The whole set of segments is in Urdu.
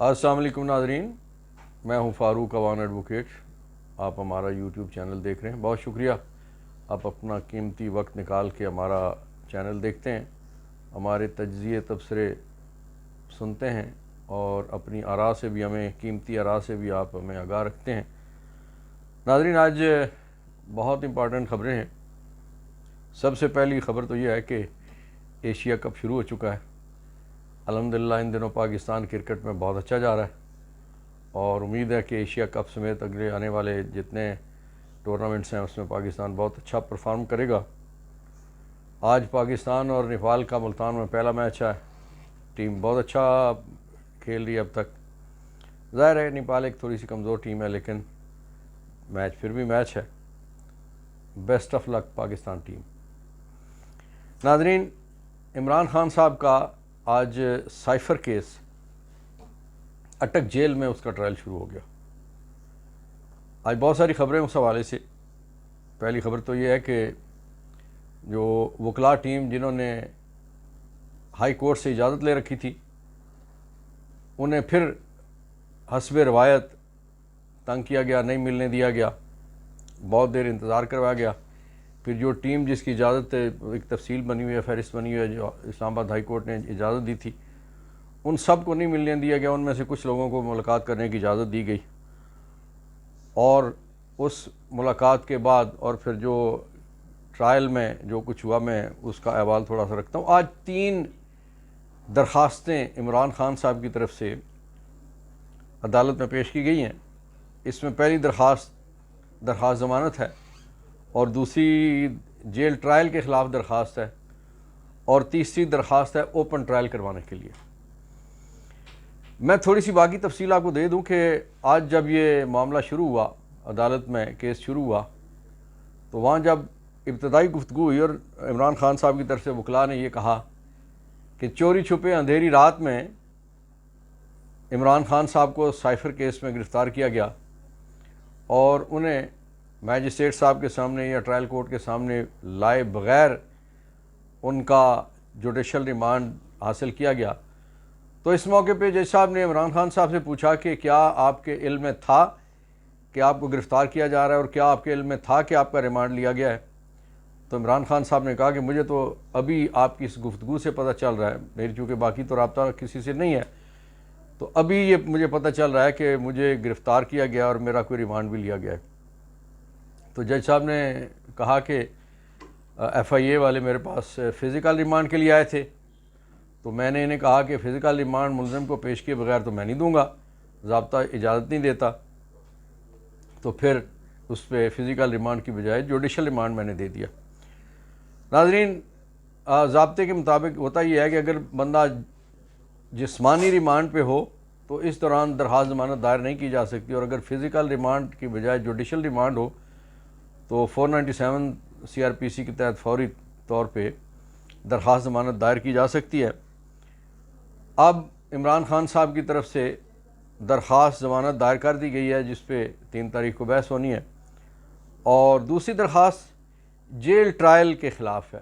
السلام علیکم ناظرین، میں ہوں فاروق اوان ایڈوکیٹ۔ آپ ہمارا یوٹیوب چینل دیکھ رہے ہیں، بہت شکریہ۔ آپ اپنا قیمتی وقت نکال کے ہمارا چینل دیکھتے ہیں، ہمارے تجزیے تبصرے سنتے ہیں اور اپنی آراء سے بھی قیمتی آراء سے بھی آپ ہمیں آگاہ رکھتے ہیں۔ ناظرین، آج بہت امپارٹنٹ خبریں ہیں۔ سب سے پہلی خبر تو یہ ہے کہ ایشیا کپ شروع ہو چکا ہے۔ الحمدللہ ان دنوں پاکستان کرکٹ میں بہت اچھا جا رہا ہے اور امید ہے کہ ایشیا کپ سمیت اگلے آنے والے جتنے ٹورنامنٹس ہیں اس میں پاکستان بہت اچھا پرفارم کرے گا۔ آج پاکستان اور نیپال کا ملتان میں پہلا میچ ہے۔ ٹیم بہت اچھا کھیل رہی ہے اب تک۔ ظاہر ہے نیپال ایک تھوڑی سی کمزور ٹیم ہے، لیکن میچ پھر بھی میچ ہے۔ Best of luck Pakistan team. ناظرین، عمران خان صاحب کا آج سائفر کیس، اٹک جیل میں اس کا ٹرائل شروع ہو گیا۔ آج بہت ساری خبریں اس حوالے سے۔ پہلی خبر تو یہ ہے کہ جو وکلاء ٹیم جنہوں نے ہائی کورٹ سے اجازت لے رکھی تھی، انہیں پھر حسب روایت تنگ کیا گیا، نہیں ملنے دیا گیا، بہت دیر انتظار کروایا گیا۔ پھر جو ٹیم جس کی اجازت ایک تفصیل بنی ہوئی ہے، فہرست بنی ہوئی ہے جو اسلام آباد ہائی کورٹ نے اجازت دی تھی، ان سب کو نہیں ملنے دیا گیا۔ ان میں سے کچھ لوگوں کو ملاقات کرنے کی اجازت دی گئی اور اس ملاقات کے بعد اور پھر جو ٹرائل میں جو کچھ ہوا، میں اس کا احوال تھوڑا سا رکھتا ہوں۔ آج 3 درخواستیں عمران خان صاحب کی طرف سے عدالت میں پیش کی گئی ہیں۔ اس میں پہلی درخواست ضمانت ہے، اور دوسری جیل ٹرائل کے خلاف درخواست ہے، اور تیسری درخواست ہے اوپن ٹرائل کروانے کے لیے۔ میں تھوڑی سی باقی تفصیل آپ کو دے دوں کہ آج جب یہ معاملہ شروع ہوا، عدالت میں کیس شروع ہوا، تو وہاں جب ابتدائی گفتگو ہوئی اور عمران خان صاحب کی طرف سے وکلاء نے یہ کہا کہ چوری چھپے اندھیری رات میں عمران خان صاحب کو سائفر کیس میں گرفتار کیا گیا اور انہیں میجسٹریٹ صاحب کے سامنے یا ٹرائل کورٹ کے سامنے لائے بغیر ان کا جوڈیشل ریمانڈ حاصل کیا گیا۔ تو اس موقع پہ جج صاحب نے عمران خان صاحب سے پوچھا کہ کیا آپ کے علم میں تھا کہ آپ کو گرفتار کیا جا رہا ہے، اور کیا آپ کے علم میں تھا کہ آپ کا ریمانڈ لیا گیا ہے؟ تو عمران خان صاحب نے کہا کہ مجھے تو ابھی آپ کی اس گفتگو سے پتہ چل رہا ہے، میری چونکہ باقی تو رابطہ کسی سے نہیں ہے، تو ابھی یہ مجھے پتہ چل رہا ہے کہ مجھے گرفتار کیا گیا اور میرا کوئی ریمانڈ بھی لیا گیا ہے۔ تو جج صاحب نے کہا کہ ایف آئی اے والے میرے پاس فزیکل ریمانڈ کے لیے آئے تھے، تو میں نے انہیں کہا کہ فزیکل ریمانڈ ملزم کو پیش کیے بغیر تو میں نہیں دوں گا، ضابطہ اجازت نہیں دیتا۔ تو پھر اس پہ فزیکل ریمانڈ کی بجائے جوڈیشل ریمانڈ میں نے دے دیا۔ ناظرین، ضابطے کے مطابق ہوتا یہ ہے کہ اگر بندہ جسمانی ریمانڈ پہ ہو تو اس دوران درخواست ضمانت دائر نہیں کی جا سکتی، اور اگر فزیکل ریمانڈ کی بجائے جوڈیشل ریمانڈ ہو تو 497 سی آر پی سی کے تحت فوری طور پہ درخواست ضمانت دائر کی جا سکتی ہے۔ اب عمران خان صاحب کی طرف سے درخواست ضمانت دائر کر دی گئی ہے، جس پہ 3 تاریخ کو بحث ہونی ہے، اور دوسری درخواست جیل ٹرائل کے خلاف ہے۔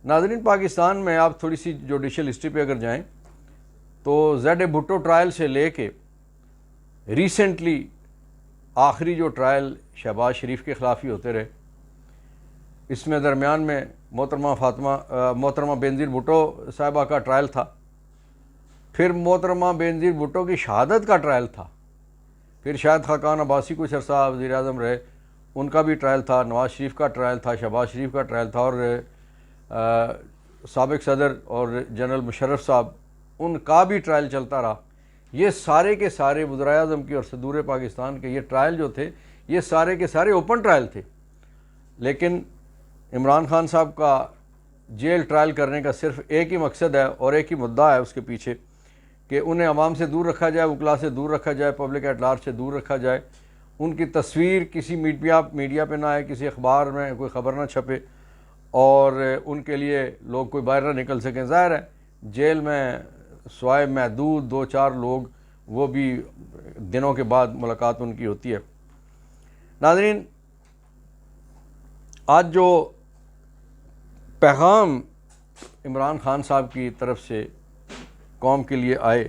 ناظرین، پاکستان میں آپ تھوڑی سی جوڈیشل ہسٹری پہ اگر جائیں تو زیڈ اے بھٹو ٹرائل سے لے کے ریسنٹلی آخری جو ٹرائل شہباز شریف کے خلاف ہی ہوتے رہے، اس میں درمیان میں محترمہ بینظیر بھٹو صاحبہ کا ٹرائل تھا، پھر محترمہ بینظیر بھٹو کی شہادت کا ٹرائل تھا، پھر شاہد خاقان عباسی کچھ عرصہ وزیر اعظم رہے، ان کا بھی ٹرائل تھا، نواز شریف کا ٹرائل تھا، شہباز شریف کا ٹرائل تھا، اور سابق صدر اور جنرل مشرف صاحب، ان کا بھی ٹرائل چلتا رہا۔ یہ سارے کے سارے وزراء اعظم کی اور صدور پاکستان کے یہ ٹرائل جو تھے، یہ سارے کے سارے اوپن ٹرائل تھے، لیکن عمران خان صاحب کا جیل ٹرائل کرنے کا صرف ایک ہی مقصد ہے اور ایک ہی مدعا ہے اس کے پیچھے، کہ انہیں عوام سے دور رکھا جائے، وکلاء سے دور رکھا جائے، پبلک ایٹ لارج سے دور رکھا جائے، ان کی تصویر کسی میڈیا پہ نہ آئے، کسی اخبار میں کوئی خبر نہ چھپے، اور ان کے لیے لوگ کوئی باہر نہ نکل سکیں۔ ظاہر ہے جیل میں سوائے محدود 2-4 لوگ، وہ بھی دنوں کے بعد ملاقات ان کی ہوتی ہے۔ ناظرین، آج جو پیغام عمران خان صاحب کی طرف سے قوم کے لیے آئے،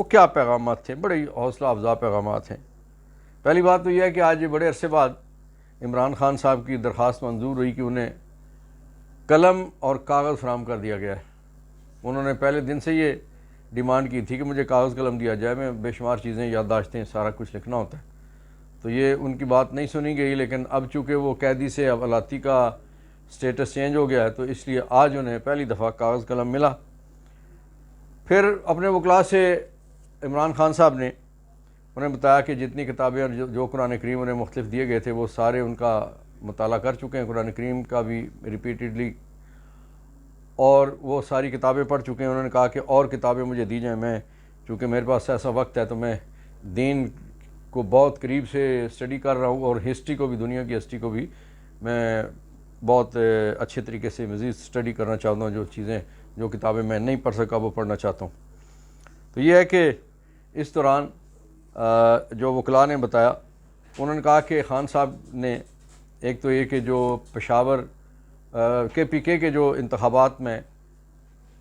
وہ کیا پیغامات تھے؟ بڑے حوصلہ افزا پیغامات ہیں۔ پہلی بات تو یہ ہے کہ آج بڑے عرصے بعد عمران خان صاحب کی درخواست منظور ہوئی کہ انہیں قلم اور کاغذ فراہم کر دیا گیا ہے۔ انہوں نے پہلے دن سے یہ ڈیمانڈ کی تھی کہ مجھے کاغذ قلم دیا جائے، میں بے شمار چیزیں یادداشتیں سارا کچھ لکھنا ہوتا ہے۔ تو یہ ان کی بات نہیں سنی گئی، لیکن اب چونکہ وہ قیدی سے حوالاتی کا سٹیٹس چینج ہو گیا ہے تو اس لیے آج انہیں پہلی دفعہ کاغذ قلم ملا۔ پھر اپنے وکلاء سے عمران خان صاحب نے انہیں بتایا کہ جتنی کتابیں اور جو قرآن کریم انہیں مختلف دیے گئے تھے وہ سارے ان کا مطالعہ کر چکے ہیں، قرآن کریم کا بھی ریپیٹڈلی، اور وہ ساری کتابیں پڑھ چکے ہیں۔ انہوں نے کہا کہ اور کتابیں مجھے دی جائیں، میں چونکہ میرے پاس ایسا وقت ہے تو میں دین کو بہت قریب سے اسٹڈی کر رہا ہوں، اور ہسٹری کو بھی، دنیا کی ہسٹری کو بھی میں بہت اچھے طریقے سے مزید اسٹڈی کرنا چاہتا ہوں، جو کتابیں میں نہیں پڑھ سکا وہ پڑھنا چاہتا ہوں۔ تو یہ ہے کہ اس دوران جو وکلاء نے بتایا، انہوں نے کہا کہ خان صاحب نے ایک تو یہ کہ جو پشاور کے پی کے جو انتخابات میں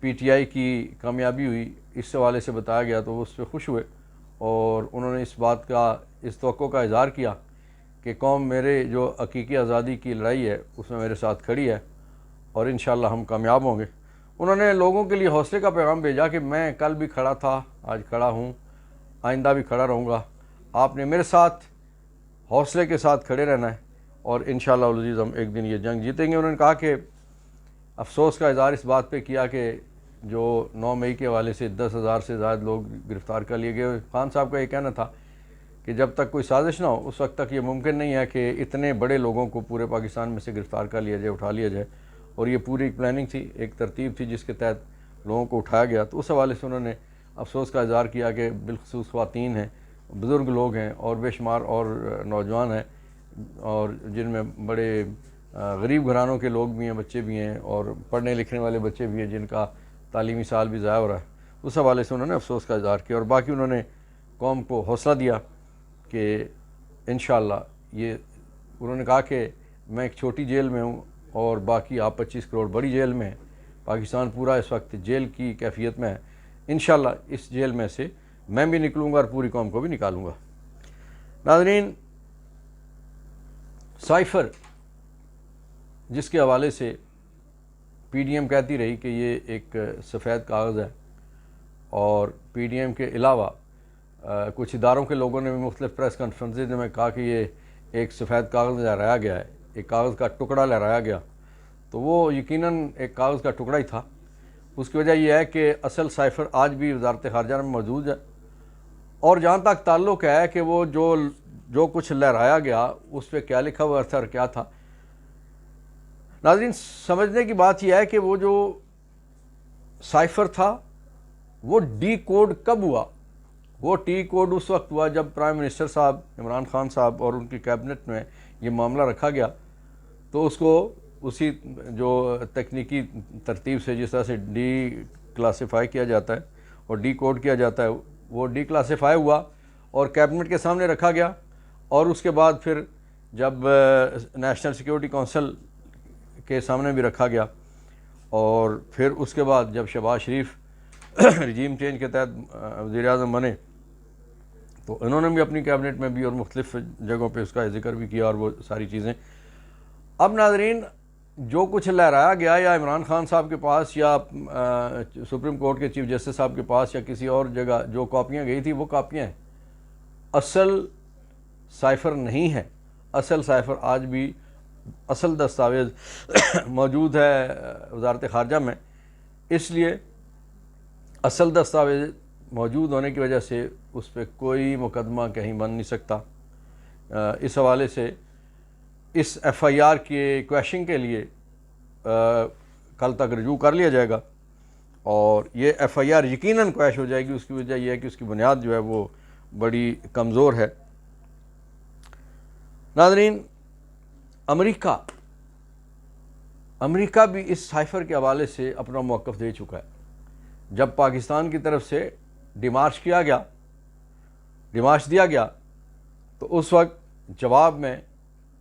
پی ٹی آئی کی کامیابی ہوئی، اس حوالے سے بتایا گیا تو وہ اس پہ خوش ہوئے، اور انہوں نے اس بات کا، اس توقع کا اظہار کیا کہ قوم میرے جو حقیقی آزادی کی لڑائی ہے اس میں میرے ساتھ کھڑی ہے، اور انشاءاللہ ہم کامیاب ہوں گے۔ انہوں نے لوگوں کے لیے حوصلے کا پیغام بھیجا کہ میں کل بھی کھڑا تھا، آج کھڑا ہوں، آئندہ بھی کھڑا رہوں گا، آپ نے میرے ساتھ حوصلے کے ساتھ کھڑے رہنا ہے، اور انشاءاللہ العزیز ہم ایک دن یہ جنگ جیتیں گے۔ انہوں نے کہا کہ افسوس کا اظہار اس بات پہ کیا کہ جو 9 مئی کے حوالے سے 10,000 سے زائد لوگ گرفتار کر لیے گئے۔ خان صاحب کا یہ کہنا تھا کہ جب تک کوئی سازش نہ ہو اس وقت تک یہ ممکن نہیں ہے کہ اتنے بڑے لوگوں کو پورے پاکستان میں سے گرفتار کر لیا جائے، اٹھا لیا جائے، اور یہ پوری ایک پلاننگ تھی، ایک ترتیب تھی جس کے تحت لوگوں کو اٹھایا گیا۔ تو اس حوالے سے انہوں نے افسوس کا اظہار کیا کہ بالخصوص خواتین ہیں، بزرگ لوگ ہیں، اور بے شمار اور نوجوان ہیں، اور جن میں بڑے غریب گھرانوں کے لوگ بھی ہیں، بچے بھی ہیں، اور پڑھنے لکھنے والے بچے بھی ہیں جن کا تعلیمی سال بھی ضائع ہو رہا ہے۔ اس حوالے سے انہوں نے افسوس کا اظہار کیا، اور باقی انہوں نے قوم کو حوصلہ دیا کہ انشاءاللہ یہ، انہوں نے کہا کہ میں ایک چھوٹی جیل میں ہوں اور باقی آپ 25 کروڑ بڑی جیل میں ہیں، پاکستان پورا اس وقت جیل کی کیفیت میں ہے، انشاءاللہ اس جیل میں سے میں بھی نکلوں گا اور پوری قوم کو بھی نکالوں گا۔ ناظرین، سائفر جس کے حوالے سے پی ڈی ایم کہتی رہی کہ یہ ایک سفید کاغذ ہے، اور پی ڈی ایم کے علاوہ کچھ اداروں کے لوگوں نے بھی مختلف پریس کانفرنسز میں کہا کہ یہ ایک سفید کاغذ لہرایا گیا ہے، ایک کاغذ کا ٹکڑا لہرایا گیا، تو وہ یقیناً ایک کاغذ کا ٹکڑا ہی تھا۔ اس کی وجہ یہ ہے کہ اصل سائفر آج بھی وزارت خارجہ میں موجود ہے، اور جہاں تک تعلق ہے کہ وہ جو کچھ لہرایا گیا اس پہ کیا لکھا ہوا تھا اور کیا تھا، ناظرین سمجھنے کی بات یہ ہے کہ وہ جو سائفر تھا وہ ڈی کوڈ کب ہوا؟ وہ ڈی کوڈ اس وقت ہوا جب پرائم منسٹر صاحب عمران خان صاحب اور ان کی کیبنٹ میں یہ معاملہ رکھا گیا، تو اس کو اسی جو تکنیکی ترتیب سے جس طرح سے ڈی کلاسیفائی کیا جاتا ہے اور ڈی کوڈ کیا جاتا ہے، وہ ڈی کلاسیفائی ہوا اور کیبنٹ کے سامنے رکھا گیا، اور اس کے بعد پھر جب نیشنل سیکیورٹی کونسل کے سامنے بھی رکھا گیا، اور پھر اس کے بعد جب شہباز شریف رجیم چینج کے تحت وزیر اعظم بنے تو انہوں نے بھی اپنی کیبنٹ میں بھی اور مختلف جگہوں پہ اس کا ذکر بھی کیا، اور وہ ساری چیزیں۔ اب ناظرین، جو کچھ لہرایا گیا یا عمران خان صاحب کے پاس یا سپریم کورٹ کے چیف جسٹس صاحب کے پاس یا کسی اور جگہ جو کاپیاں گئی تھی وہ کاپیاں ہیں، اصل سائفر نہیں ہے۔ اصل سائفر آج بھی، اصل دستاویز موجود ہے وزارت خارجہ میں، اس لیے اصل دستاویز موجود ہونے کی وجہ سے اس پہ کوئی مقدمہ کہیں بن نہیں سکتا۔ اس حوالے سے اس ایف آئی آر کے کویشنگ کے لیے کل تک رجوع کر لیا جائے گا، اور یہ ایف آئی آر یقیناً کویش ہو جائے گی۔ اس کی وجہ یہ ہے کہ اس کی بنیاد جو ہے وہ بڑی کمزور ہے۔ ناظرین، امریکہ بھی اس سائفر کے حوالے سے اپنا موقف دے چکا ہے۔ جب پاکستان کی طرف سے ڈیمارچ دیا گیا تو اس وقت جواب میں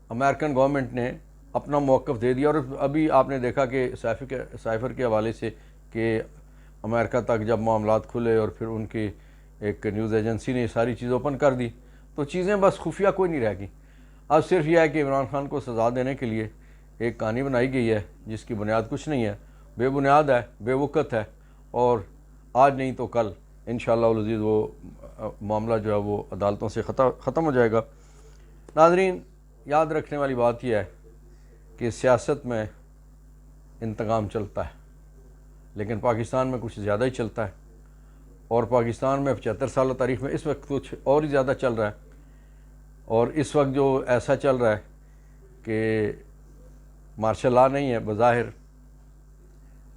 امریکن گورنمنٹ نے اپنا موقف دے دیا، اور ابھی آپ نے دیکھا کہ سائفر کے حوالے سے کہ امریکہ تک جب معاملات کھلے اور پھر ان کی ایک نیوز ایجنسی نے یہ ساری چیز اوپن کر دی، تو چیزیں بس خفیہ کوئی نہیں رہ گئی۔ اب صرف یہ ہے کہ عمران خان کو سزا دینے کے لیے ایک کہانی بنائی گئی ہے جس کی بنیاد کچھ نہیں ہے، بے بنیاد ہے، بے وقت ہے، اور آج نہیں تو کل انشاءاللہ العزیز وہ معاملہ جو ہے وہ عدالتوں سے ختم ہو جائے گا۔ ناظرین، یاد رکھنے والی بات یہ ہے کہ سیاست میں انتقام چلتا ہے، لیکن پاکستان میں کچھ زیادہ ہی چلتا ہے، اور پاکستان میں 75 سالہ تاریخ میں اس وقت کچھ اور ہی زیادہ چل رہا ہے، اور اس وقت جو ایسا چل رہا ہے کہ مارشل لا نہیں ہے،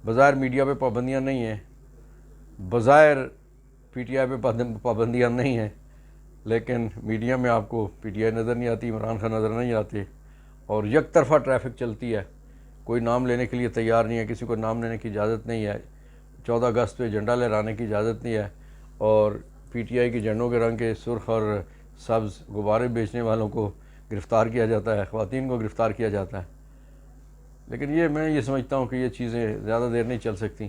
بظاہر میڈیا پہ پابندیاں نہیں ہیں، بظاہر پی ٹی آئی پہ پابندیاں نہیں ہیں، لیکن میڈیا میں آپ کو پی ٹی آئی نظر نہیں آتی، عمران خان نظر نہیں آتے، اور یک طرفہ ٹریفک چلتی ہے، کوئی نام لینے کے لیے تیار نہیں ہے، کسی کو نام لینے کی اجازت نہیں ہے، 14 اگست پہ جھنڈا لہرانے کی اجازت نہیں ہے، اور پی ٹی آئی کے جھنڈوں کے رنگ کے سرخ اور سبز غبارے بیچنے والوں کو گرفتار کیا جاتا ہے، خواتین کو گرفتار کیا جاتا ہے۔ لیکن میں یہ سمجھتا ہوں کہ یہ چیزیں زیادہ دیر نہیں چل سکتی،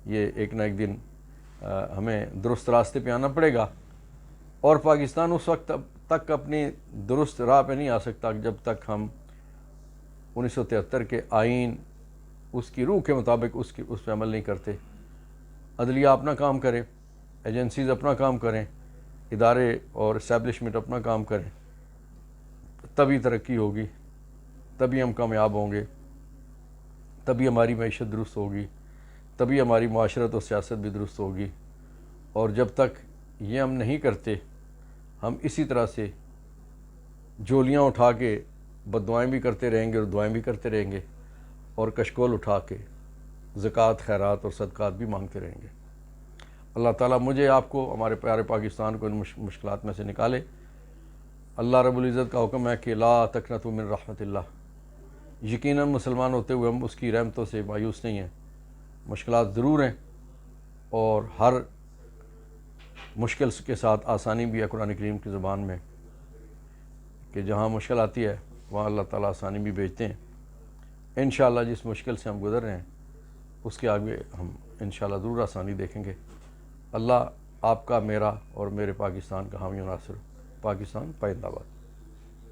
یہ ایک نہ ایک دن ہمیں درست راستے پہ آنا پڑے گا، اور پاکستان اس وقت تک اپنی درست راہ پہ نہیں آ سکتا جب تک ہم 1973 کے آئین، اس کی روح کے مطابق اس پہ عمل نہیں کرتے۔ عدلیہ اپنا کام کرے، ایجنسیز اپنا کام کریں، ادارے اور اسٹیبلشمنٹ اپنا کام کریں، تبھی ترقی ہوگی، تبھی ہم کامیاب ہوں گے، تبھی ہماری معیشت درست ہوگی، تبھی ہماری معاشرت اور سیاست بھی درست ہوگی۔ اور جب تک یہ ہم نہیں کرتے، ہم اسی طرح سے جولیاں اٹھا کے بددعائیں بھی کرتے رہیں گے اور دعائیں بھی کرتے رہیں گے، اور کشکول اٹھا کے زکوٰۃ، خیرات اور صدقات بھی مانگتے رہیں گے۔ اللہ تعالیٰ مجھے، آپ کو، ہمارے پیارے پاکستان کو ان مشکلات میں سے نکالے۔ اللہ رب العزت کا حکم ہے کہ لا تقنطوا من رحمت اللہ، یقیناً مسلمان ہوتے ہوئے ہم اس کی رحمتوں سے مایوس نہیں ہیں، مشکلات ضرور ہیں، اور ہر مشکل کے ساتھ آسانی بھی ہے قرآن کریم کی زبان میں، کہ جہاں مشکل آتی ہے وہاں اللہ تعالیٰ آسانی بھی بھیجتے ہیں۔ انشاءاللہ جس مشکل سے ہم گزر رہے ہیں اس کے آگے ہم انشاءاللہ ضرور آسانی دیکھیں گے۔ اللہ آپ کا، میرا اور میرے پاکستان کا حامی و ناصر۔ پاکستان پائندہ باد۔